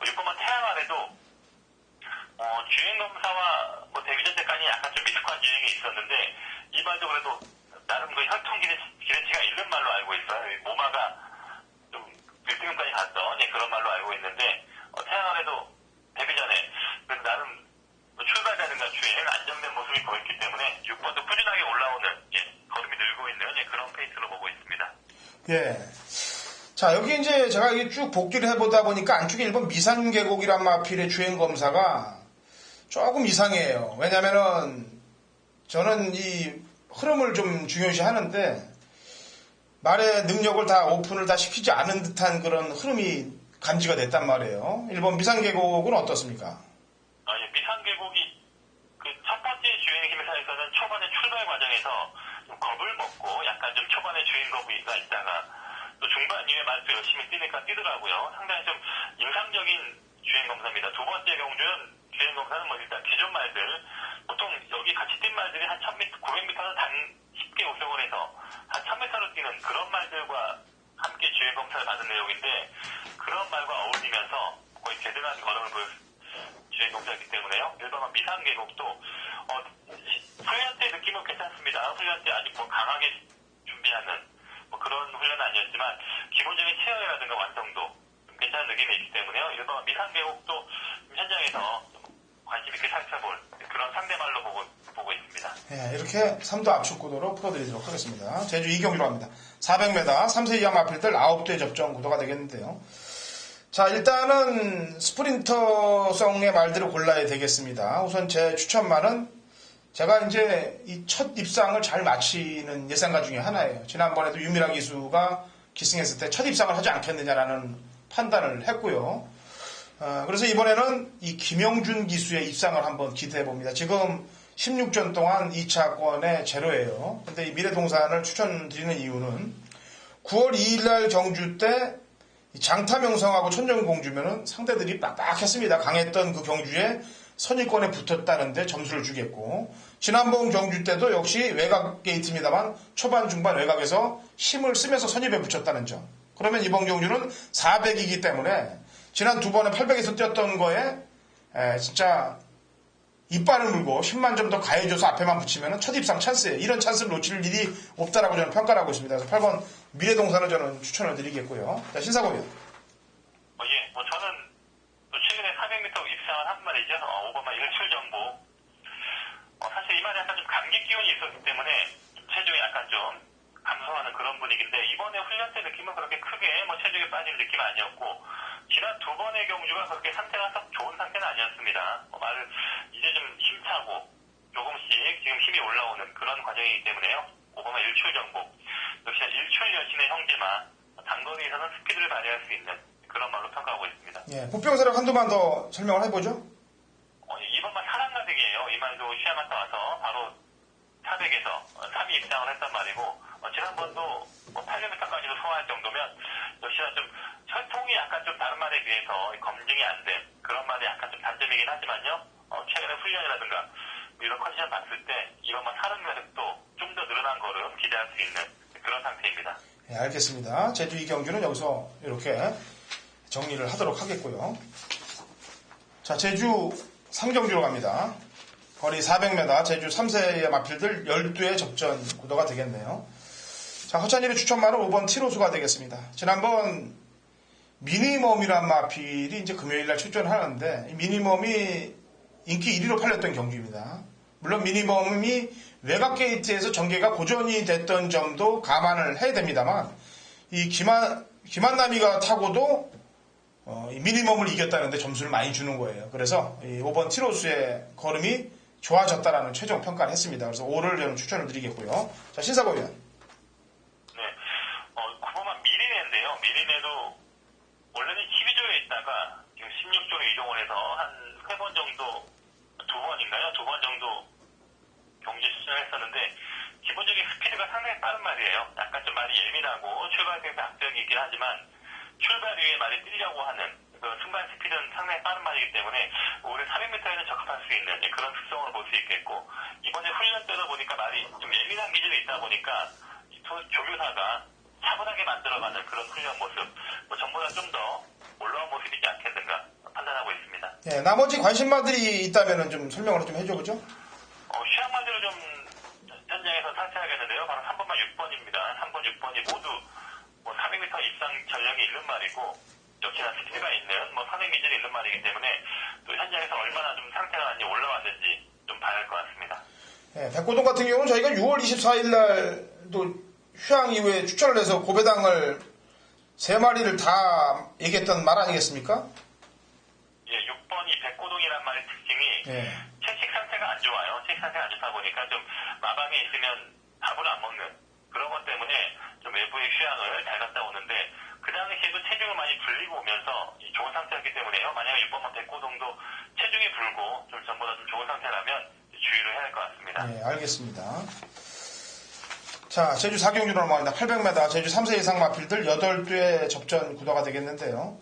Speaker 3: 6번만 태양 아래도 주행검사와 뭐 데뷔 전때까지 약간 좀 미숙한 주행이 있었는데 이 말도 그래도 나름 그 혈통 기대치가 있는 말로 알고 있어요. 모마가 좀 1등까지 갔던 그런 말로 알고 있는데 태양 아래도 데뷔 전에 그래도 나름 출발자든가 주행 안정된 모습이 보였기 때문에 6번도 꾸준하게 올라오는 걸음이 늘고 있는 그런 페이스로 보고 있습니다.
Speaker 1: 예. 자, 여기 이제 제가 이게 쭉 복기를 해보다 보니까 안쪽에 1번 미산계곡이란 마필의 주행검사가 조금 이상해요. 왜냐면은 저는 이 흐름을 좀 중요시 하는데 말의 능력을 다 오픈을 다 시키지 않은 듯한 그런 흐름이 감지가 됐단 말이에요. 1번 미산계곡은 어떻습니까?
Speaker 3: 미산계곡이 그 첫 번째 주행 심사에서는 초반에 출발 과정에서 좀 겁을 먹고 약간 좀 초반에 주행 거부가 있다가 또 중반 이후에 말도 열심히 뛰니까 뛰더라고요. 상당히 좀 인상적인 주행 검사입니다. 두 번째 경주는 주행 검사는 뭐 일단 기존 말들 보통 여기 같이 뛴 말들이 한 1000m, 900m는 쉽게 우승을 해서 한 1000m로 뛰는 그런 말들과 함께 주행 검사를 받은 내용인데 그런 말과 어울리면서 거의 대등한 걸음을 보였습니다. 주행 검사이기 때문에요. 일반만 미산계곡도 훈련 때 느낌은 괜찮습니다. 훈련 때 아직 뭐 강하게 준비 무시하는 뭐 그런 훈련은 아니었지만 기본적인 체형이라든가 완성도 좀 괜찮은 느낌이 있기 때문에요. 이번 미상계곡도 현장에서 좀 관심 있게 살펴볼 그런 상대말로 보고 있습니다.
Speaker 1: 예, 이렇게 3도 압축 구도로 풀어드리도록 하겠습니다. 제주 2경기로 합니다. 400m 3세 이하 마필들 9대 접전 구도가 되겠는데요. 자, 일단은 스프린터성의 말들을 골라야 되겠습니다. 우선 제 추천말은 제가 이제 이 첫 입상을 잘 마치는 예상가 중에 하나예요. 지난번에도 유미라 기수가 기승했을 때 첫 입상을 하지 않겠느냐라는 판단을 했고요. 그래서 이번에는 이 김영준 기수의 입상을 한번 기대해 봅니다. 지금 16전 동안 2차권의 제로예요. 근데 이 미래동산을 추천드리는 이유는 9월 2일 날 경주 때 장타명성하고 천정공주면은 상대들이 빡빡했습니다. 강했던 그 경주에 선입권에 붙었다는데 점수를 주겠고, 지난번 경주 때도 역시 외곽 게이트입니다만 초반 중반 외곽에서 힘을 쓰면서 선입에 붙였다는 점. 그러면 이번 경주는 400이기 때문에 지난 두 번에 800에서 뛰었던 거에 진짜 이빨을 물고 10만 점 더 가해줘서 앞에만 붙이면 첫 입상 찬스예요. 이런 찬스를 놓칠 일이 없다라고 저는 평가를 하고 있습니다. 그래서 8번 미래동산을 저는 추천을 드리겠고요. 자, 신사고요.
Speaker 3: 예, 저는 또 최근에 400m 입상을 한 말이죠. 오버만 일출 정보. 사실 이 말에 약간 좀 감기 기운이 있었기 때문에 체중이 약간 좀 감소하는 그런 분위기인데, 이번에 훈련 때 느낌은 그렇게 크게 체중이 빠진 느낌은 아니었고, 지난 두 번의 경주가 그렇게 상태가 썩 좋은 상태는 아니었습니다. 말을 이제 좀 힘차고 조금씩 지금 힘이 올라오는 그런 과정이기 때문에요. 오버만 일출 정보. 역시 일출 여신의 형제마, 단거리에서는 스피드를 발휘할 수 있는 그런 말로 평가하고 있습니다.
Speaker 1: 예, 보병세력 한두만 더 설명을 해보죠.
Speaker 3: 이번만 사랑가득이에요. 이 말도 시야만 떠와서 바로 400에서 3위 입상을 했단 말이고, 지난번도 800m까지도 소화할 정도면 역시나 좀 혈통이 약간 좀 다른 말에 비해서 검증이 안 된 그런 말이 약간 좀 단점이긴 하지만요. 최근에 훈련이라든가 이런 컨디션 봤을 때 이번만 사랑가득도 좀 더 늘어난 걸음 기대할 수 있는 그런 상태입니다.
Speaker 1: 예, 알겠습니다. 제주 2경주는 여기서 이렇게 정리를 하도록 하겠고요. 자, 제주 3경주로 갑니다. 거리 400m 제주 3세의 마필들 12의 접전 구도가 되겠네요. 자, 허찬일의 추천말은 5번 티로수가 되겠습니다. 지난번 미니멈이란 마필이 이제 금요일날 출전하는데, 이 미니멈이 인기 1위로 팔렸던 경주입니다. 물론 미니멈이 외곽 게이트에서 전개가 고전이 됐던 점도 감안을 해야 됩니다만, 이 김한남이가 타고도 이 미니멈을 이겼다는데 점수를 많이 주는 거예요. 그래서 이 5번 티로수의 걸음이 좋아졌다라는 최종 평가를 했습니다. 그래서 5를 저는 추천을 드리겠고요. 자, 신사고위원.
Speaker 3: 네, 9번만 미리네인데요. 미리네도 원래는 12조에 있다가 지금 16조로 이동을 해서 한 3번 정도, 2번인가요? 2번 정도 경기에 출전했었는데, 기본적인 스피드가 상당히 빠른 말이에요. 약간 좀 말이 예민하고 출발 때문에 악적이 있긴 하지만 출발 위에 말이 뛰려고 하는 그 순간 스피드는 상당히 빠른 말이기 때문에 올해 400m에는 적합할 수 있는 그런 특성을 볼 수 있겠고, 이번에 훈련 때도 보니까 말이 좀 예민한 기질이 있다 보니까 조교사가 차분하게 만들어가는 그런 훈련 모습, 전보다 좀 더 올라온 모습이지 않겠는가 판단하고 있습니다.
Speaker 1: 예, 나머지 관심마들이 있다면 좀 설명을 좀 해줘보죠.
Speaker 3: 취향마대로 좀 현장에서 살펴야겠는데요. 바로 3번만 6번입니다. 3번, 6번이 모두 400m 입상 전력이 있는 말이고, 역시나 스피드가 있는 선행 기질이 있는 말이기 때문에 또 현장에서 얼마나 좀 상태가 많이 올라왔는지 좀 봐야 할 것 같습니다.
Speaker 1: 예, 백고동 같은 경우는 저희가 6월 24일 날도 휴양 이후에 추천을 해서 고배당을 3마리를 다 얘기했던 말 아니겠습니까?
Speaker 3: 예, 6번이 백고동이란 말의 특징이
Speaker 1: 예.
Speaker 3: 채식 상태가 안 좋아요. 채식 상태가 안 좋다 보니까 좀 마방에 있으면 밥을 안 먹는 그런 것 때문에 좀 외부의 휴양을 잘 갔다 오는데, 그 당시에도 체중을 많이 불리고 오면서 좋은 상태였기 때문에요. 만약에 6번만 백고동도 체중이 불고 좀 전보다 좀 좋은 상태라면 주의를 해야 할 것 같습니다.
Speaker 1: 네, 알겠습니다. 자, 제주 4경주로 넘어갑니다. 800m 제주 3세 이상 마필들 8대 접전 구도가 되겠는데요.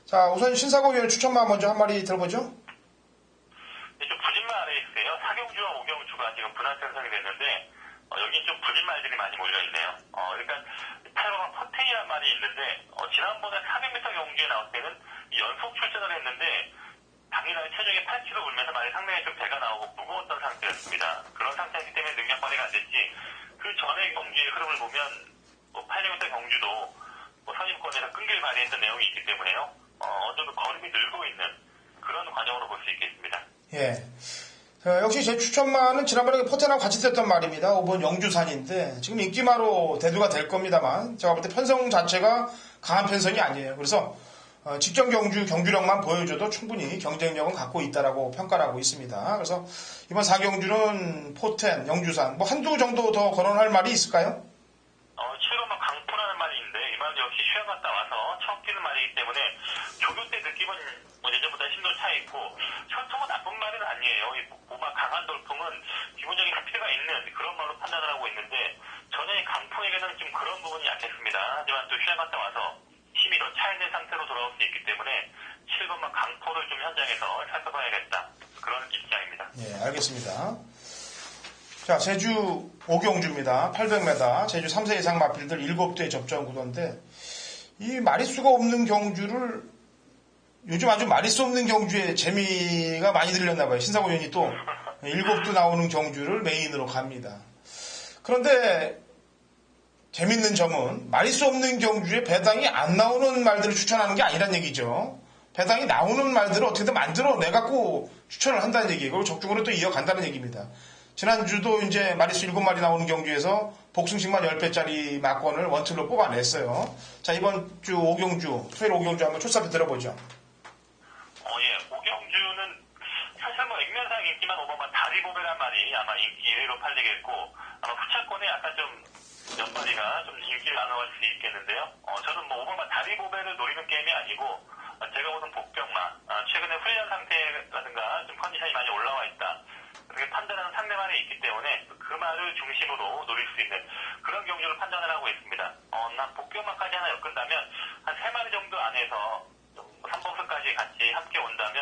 Speaker 1: 자, 우선 신사고위원 추천만 먼저 한 마리 들어보죠.
Speaker 3: 네, 좀 부진말 아래 있어요. 4경주와 5경주가 지금 분할 편성이 됐는데, 여기 좀 부진말들이 많이 몰려있네요. 그러니까 8번 퍼팅이란 말이 있는데, 지난번에 400m 경주에 나올 때는 연속 출전을 했는데 당일날 체중이 8kg 울면서 말이 상당히 좀 배가 나오고 무거웠던 상태였습니다. 그런 상태이기 때문에 능력 발휘가 안 됐지, 그 그 전의 경기의 흐름을 보면, 8년대 경주도 선임권에서 끈기를 발휘했던 내용이 있기 때문에요. 어느 정도 걸음이 늘고 있는 그런 과정으로 볼 수 있겠습니다.
Speaker 1: 예. 역시 제 추천마는 지난번에 포텐하고 같이 됐던 말입니다. 5번 영주산인데 지금 인기마로 대두가 될 겁니다만 제가 볼 때 편성 자체가 강한 편성이 아니에요. 그래서 직전 경주력만 보여줘도 충분히 경쟁력은 갖고 있다라고 평가를 하고 있습니다. 그래서 이번 4경주는 포텐, 영주산 한두 정도 더 거론할 말이 있을까요?
Speaker 3: 7번만 강포라는 말이 있는데 이번에 역시 휴양 갔다 와서 처음 뛰는 말이기 때문에 조교 때 느낌은 예전보다 힘도 차 있고 현통은 나쁜 말은 아니에요. 보막 강한 돌풍은 기본적인 스피드가 있는 그런 말로 판단을 하고 있는데 전에 강포에게는 좀 그런 부분이 약했습니다. 하지만 또 휴양 갔다 와서 힘이 더 차있는 상태로 돌아올 수 있기 때문에 7번만 강포를 좀 현장에서 살펴봐야겠다. 그런 입장입니다.
Speaker 1: 예, 알겠습니다. 자, 제주 5경주입니다. 800m. 제주 3세 이상 마필들 7대 접전 구도인데 이 마리수가 없는 경주를 요즘 아주 마리수 없는 경주에 재미가 많이 들렸나 봐요. 신사고 의원이 또 7도 나오는 경주를 메인으로 갑니다. 그런데 재밌는 점은 마리수 없는 경주에 배당이 안 나오는 말들을 추천하는 게 아니란 얘기죠. 배당이 나오는 말들을 어떻게든 만들어내갖고 추천을 한다는 얘기예요. 그리고 적중으로 또 이어간다는 얘기입니다. 지난주도 이제 마리수 7마리 나오는 경주에서 복승식만 10배짜리 막권을 원틀로 뽑아냈어요. 자, 이번 주 5경주, 토요일 5경주 한번 초사표 들어보죠.
Speaker 3: 예, 5경주는 사실 액면상 인기만 5번만 다리보배란 말이 아마 인기 1위로 팔리겠고 아마 후차권에 약간 좀 몇 마리가 좀 인기를 나눠갈 수 있겠는데요. 저는 5번만 다리보배를 노리는 게임이 아니고 제가 보는 복병마, 최근에 훈련 상태라든가 좀 컨디션이 많이 올라와 있다. 그렇게 판단하는 상대방이 있기 때문에 그 말을 중심으로 노릴 수 있는 그런 경주를 판단을 하고 있습니다. 난 복병마까지 하나 엮은다면 한 3마리 정도 안에서 3번승까지 같이 함께 온다면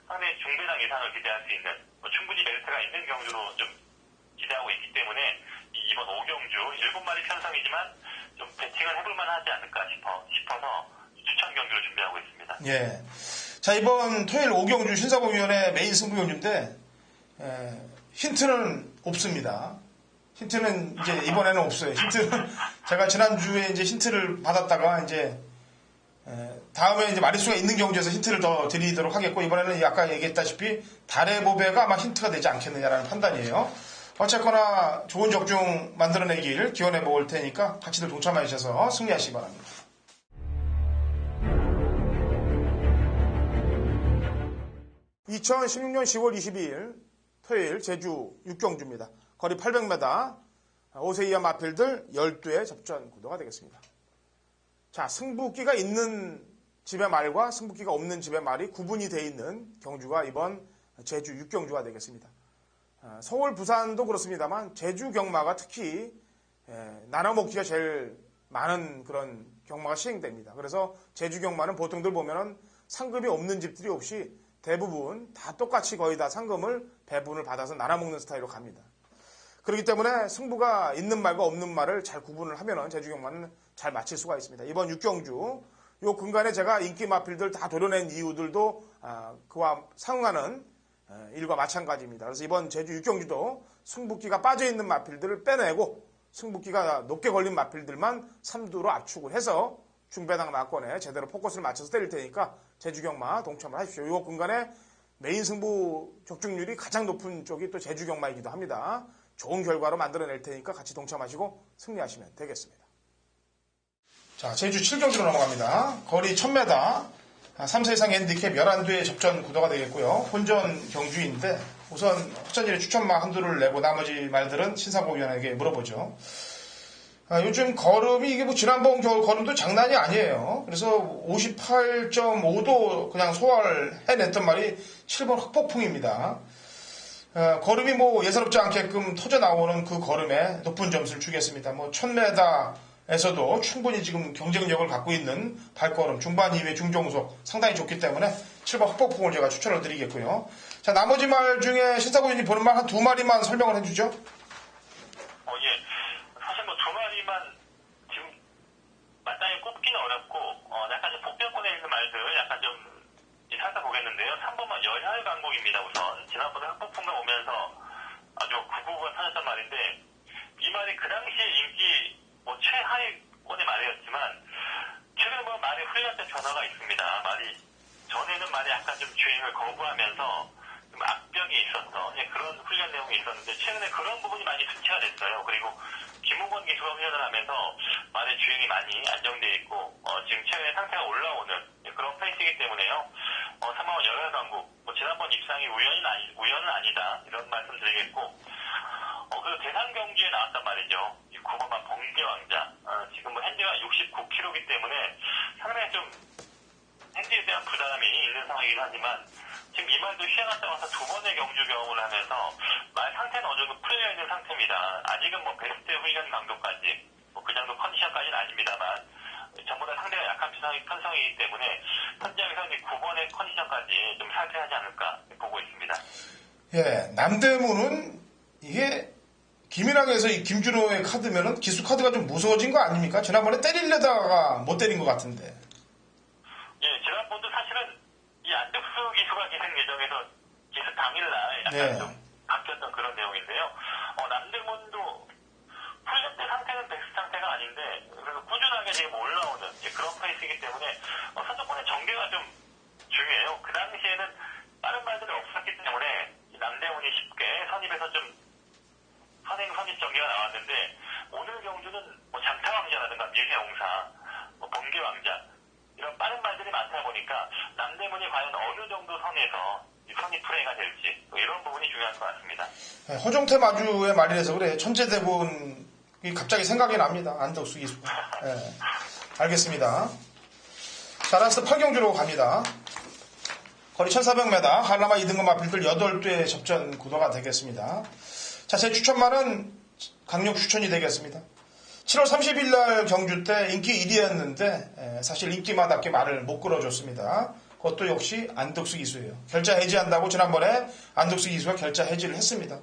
Speaker 3: 상당히 중배당 이상을 기대할 수 있는 충분히 메리트가 있는 경주로 좀 기대하고 있기 때문에 이번 5경주 7마리 편성이지만 좀 배팅을 해볼만 하지 않을까 싶어서 추천 경주를 준비하고 있습니다.
Speaker 1: 예. 자, 이번 토요일 5경주 신사공위원회 메인 승부 경주인데 힌트는 없습니다. 힌트는 이제 이번에는 없어요. 힌트는 제가 지난주에 이제 힌트를 받았다가 이제 다음에 이제 마리수가 있는 경주에서 힌트를 더 드리도록 하겠고 이번에는 아까 얘기했다시피 달의 보배가 아마 힌트가 되지 않겠느냐라는 판단이에요. 어쨌거나 좋은 적중 만들어내길 기원해 볼 테니까 같이들 동참해 주셔서 승리하시기 바랍니다. 2016년 10월 22일 토요일 제주 6경주입니다. 거리 800m 5세 이하 마필들 12의 접전 구도가 되겠습니다. 자, 승부기가 있는 집의 말과 승부기가 없는 집의 말이 구분이 되어 있는 경주가 이번 제주 6경주가 되겠습니다. 서울, 부산도 그렇습니다만 제주 경마가 특히 나눠먹기가 제일 많은 그런 경마가 시행됩니다. 그래서 제주 경마는 보통들 보면은 상금이 없는 집들이 없이 대부분 다 똑같이 거의 다 상금을 배분을 받아서 나눠먹는 스타일로 갑니다. 그렇기 때문에 승부가 있는 말과 없는 말을 잘 구분을 하면은 제주 경마는 잘 마칠 수가 있습니다. 이번 6경주 요 근간에 제가 인기 마필들 다 도려낸 이유들도 그와 상응하는 일과 마찬가지입니다. 그래서 이번 제주 6경주도 승부기가 빠져있는 마필들을 빼내고 승부기가 높게 걸린 마필들만 3두로 압축을 해서 중배당 막권에 제대로 포커스를 맞춰서 때릴 테니까 제주경마 동참을 하십시오. 이 근간에 메인 승부 적중률이 가장 높은 쪽이 또 제주경마이기도 합니다. 좋은 결과로 만들어낼 테니까 같이 동참하시고 승리하시면 되겠습니다. 자, 제주 7경주로 넘어갑니다. 거리 1000m 3세 이상 핸디캡 11두의 접전 구도가 되겠고요. 본전 경주인데 우선 허전일의 추천마 한두를 내고 나머지 말들은 신사고위원에게 물어보죠. 요즘 걸음이 이게 뭐 지난번 겨울 걸음도 장난이 아니에요. 그래서 58.5도 그냥 소화해냈던 말이 7번 흑폭풍입니다. 걸음이 뭐 예사롭지 않게끔 터져 나오는 그 걸음에 높은 점수를 주겠습니다. 뭐 1000m에서도 충분히 지금 경쟁력을 갖고 있는 발걸음, 중반 이후의 중정속 상당히 좋기 때문에 7번 흑폭풍을 제가 추천을 드리겠고요. 자, 나머지 말 중에 신사고위원이 보는 말 한 2마리만 설명을 해주죠.
Speaker 3: 사실 뭐 2마리만 지금 마땅히 꼽기는 어렵고, 약간 좀 복변권에 있는 말들 약간 좀 살펴보겠는데요. 3번만 열혈 강목입니다, 우선. 지난번에 흑폭풍가 오면서 아주 구구가 터졌단 말인데, 이 말이 그 당시에 인기 뭐 최하위권의 말이었지만 최근에 보면 말이 훈련된 변화가 있습니다. 말이 전에는 말이 약간 좀 주행을 거부하면서 좀 악병이 있었어. 예, 그런 훈련 내용이 있었는데 최근에 그런 부분이 많이 수치가 됐어요. 그리고 김우건 기수가 훈련을 하면서 말의 주행이 많이 안정되어 있고 지금 최근에 상태가 올라오는 그런 페이스이기 때문에요. 3학년 11강국 지난번 입상이 우연은 아니다 이런 말씀 드리겠고 그리고 대상 경기에 나왔단 말이죠. 이 9번만 번개왕자 지금 뭐 핸디가 69kg이기 때문에 상당히 좀 핸디에 대한 부담이 있는 상황이긴 하지만 지금 이 말도 시행하다 와서 두 번의 경주 경험을 하면서 말 상태는 어느 정도 풀려 있는 상태입니다. 아직은 뭐 베스트 훈련 강도까지 그 정도 컨디션까지는 아닙니다만 전보다 상대가 약한 편성이기 때문에 현장에서 9번의 컨디션까지 좀 살펴야 하지 않을까 보고 있습니다.
Speaker 1: 예, 남대문은 이게 김일왕에서 이 김준호의 카드면은 기수 카드가 좀 무서워진 거 아닙니까? 지난번에 때리려다가 못 때린 것 같은데.
Speaker 3: 예, 지난번도 사실은 이 안덕수 기수가 기생 예정에서 기수 당일날 약간
Speaker 1: 예.
Speaker 3: 좀 바뀌었던 그런 내용인데요. 남대문도 훈련 때 상태는 베스트 상태가 아닌데 그래서 꾸준하게 지금 올라오는 그런 페이스이기 때문에 선수권의 전개가 좀 중요해요. 그 당시에는 빠른 말들이 없었기 때문에 남대문이 쉽게 선입에서 좀 선입 전개가 나왔는데 오늘 경주는 뭐 장타왕자라든가 밀해옹사, 번개왕자 이런 빠른 말들이 많다 보니까 남대문이 과연 어느 정도 선에서 선입 플레이가 될지 이런 부분이 중요할 것 같습니다.
Speaker 1: 예, 허종태 마주의 말이라서 그래. 천재대군이 갑자기 생각이 납니다. 안덕수 기수가. 예, 알겠습니다. 자, 라스트 8경주로 갑니다. 거리 1400m, 한라마 2등급 마필들 8대 접전 구도가 되겠습니다. 자, 제 추천말은 강력 추천이 되겠습니다. 7월 30일 날 경주 때 인기 1위였는데 사실 인기마답게 말을 못 끌어줬습니다. 그것도 역시 안덕수 기수예요. 결자 해지한다고 지난번에 안덕수 기수가 결자 해지를 했습니다.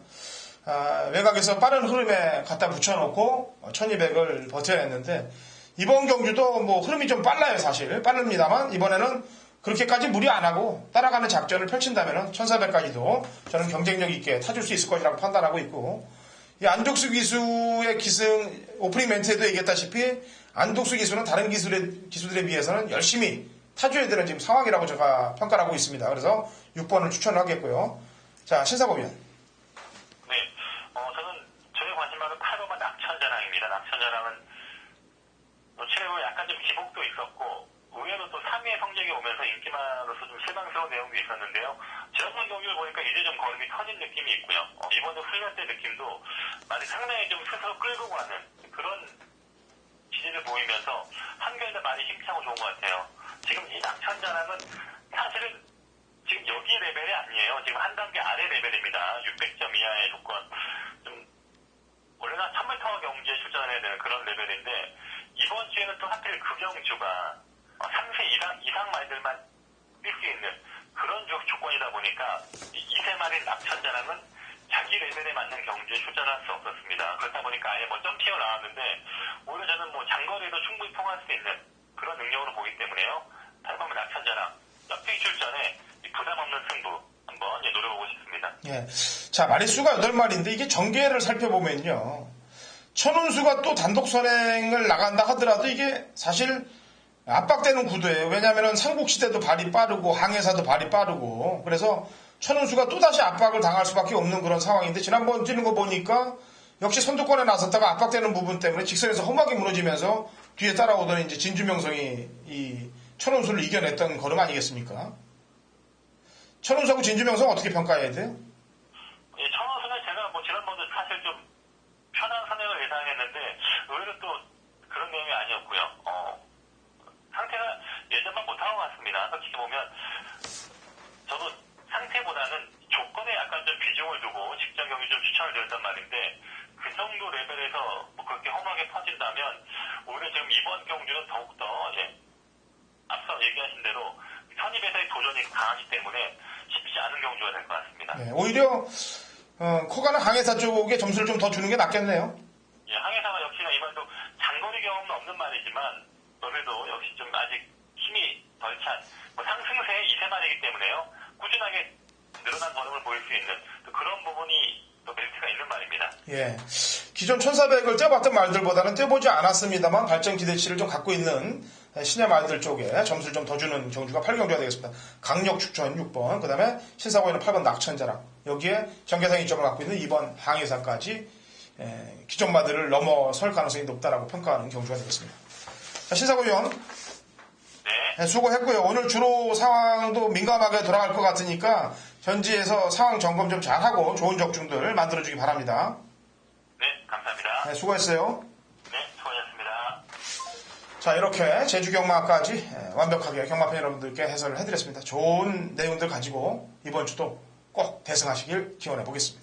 Speaker 1: 외곽에서 빠른 흐름에 갖다 붙여놓고 1200을 버텨냈는데 이번 경주도 뭐 흐름이 좀 빨라요. 사실 빠릅니다만 이번에는 그렇게까지 무리 안 하고 따라가는 작전을 펼친다면 1400까지도 저는 경쟁력 있게 타줄 수 있을 것이라고 판단하고 있고 이 안덕수 기수의 기승 오프닝 멘트에도 얘기했다시피 안덕수 기수는 다른 기수들에 비해서는 열심히 타줘야 되는 지금 상황이라고 제가 평가를 하고 있습니다. 그래서 6번을 추천을 하겠고요. 자, 신사고위원.
Speaker 3: 네, 저는 저의 관심받은 8번만 낙천자랑입니다. 낙천자랑은 최근에 약간 좀 기복도 있었고 의외로 또 3위의 성적이 오면서 인기만으로서 좀 실망스러운 내용도 있었는데요. 지난번 경기를 보니까 이제 좀 걸음이 터진 느낌이 있고요. 이번에 훈련 때 느낌도 많이 상당히 좀 스스로 끌고 가는 그런 기질을 보이면서 한결더 많이 힘차고 좋은 것 같아요. 지금 이 낙천자랑은 사실은 지금 여기 레벨이 아니에요. 지금 한 단계 아래 레벨입니다. 600점 이하의 조건. 좀 원래는 1000m 경기에 출전을 해야 되는 그런 레벨인데 이번 주에는 또 하필 그 경주가 3세 이상 말들만 뛸 수 있는 그런 조건이다 보니까 2세 말인 낙천자랑은 자기 레벨에 맞는 경주에 출전할 수 없었습니다. 그렇다 보니까 아예 뭐 점핑을 나왔는데 오히려 저는 뭐 장거리에도 충분히 통할 수 있는 그런 능력으로 보기 때문에요. 8번 낙천자랑 점핑 출전에 부담 없는 승부 한번 노려보고 싶습니다.
Speaker 1: 예. 자, 마리수가 8마리인데 이게 전개를 살펴보면요. 천운수가 또 단독 선행을 나간다 하더라도 이게 사실 압박되는 구도예요. 왜냐하면 삼국시대도 발이 빠르고 항해사도 발이 빠르고 그래서 천운수가 또다시 압박을 당할 수밖에 없는 그런 상황인데 지난번 뛰는 거 보니까 역시 선두권에 나섰다가 압박되는 부분 때문에 직선에서 험하게 무너지면서 뒤에 따라오던 이제 진주명성이 이 천운수를 이겨냈던 걸음 아니겠습니까? 천운수하고 진주명성 어떻게 평가해야 돼요?
Speaker 3: 예, 천운수는 제가 뭐 지난번도 사실 좀 편한 선행을 예상했는데 의외로 또 그런 내용이 아니었고요. 상태가 예전만 못한 것 같습니다. 솔직히 보면 저도 상태보다는 조건에 약간 좀 비중을 두고 직전 경기 좀 추천을 드렸단 말인데 그 정도 레벨에서 뭐 그렇게 험하게 퍼진다면 오히려 지금 이번 경주는 더욱더 앞서 얘기하신 대로 선입에서의 도전이 강하기 때문에 쉽지 않은 경주가 될 것 같습니다.
Speaker 1: 네, 오히려 코가는 항해사 쪽에 점수를 좀 더 주는 게 낫겠네요.
Speaker 3: 예, 항해사가 역시나 이 말도 장거리 경험은 없는 말이지만 그래도 역시 좀 아직 힘이 덜 찬 상승세의 2세만이기 때문에요. 꾸준하게 늘어난 걸음을 보일 수 있는 또 그런 부분이 또 메리트가 있는 말입니다.
Speaker 1: 예, 기존 1400을 뛰어봤던 말들보다는 뛰어보지 않았습니다만 발전 기대치를 좀 갖고 있는 신의 말들 쪽에 점수를 좀 더 주는 경주가 8경주가 되겠습니다. 강력축전 6번, 그 다음에 신사고에는 8번 낙천자랑, 여기에 정계상 이점을 갖고 있는 2번 항해사까지 기존 말들을 넘어설 가능성이 높다라고 평가하는 경주가 되겠습니다. 자, 신사고위원
Speaker 3: 네.
Speaker 1: 수고했고요. 오늘 주로 상황도 민감하게 돌아갈 것 같으니까 현지에서 상황 점검 좀 잘하고 좋은 적중들 만들어주기 바랍니다.
Speaker 3: 네, 감사합니다.
Speaker 1: 네, 수고했어요.
Speaker 3: 네, 수고하셨습니다.
Speaker 1: 자, 이렇게 제주 경마까지 완벽하게 경마팬 여러분들께 해설을 해드렸습니다. 좋은 내용들 가지고 이번 주도 꼭 대승하시길 기원해 보겠습니다.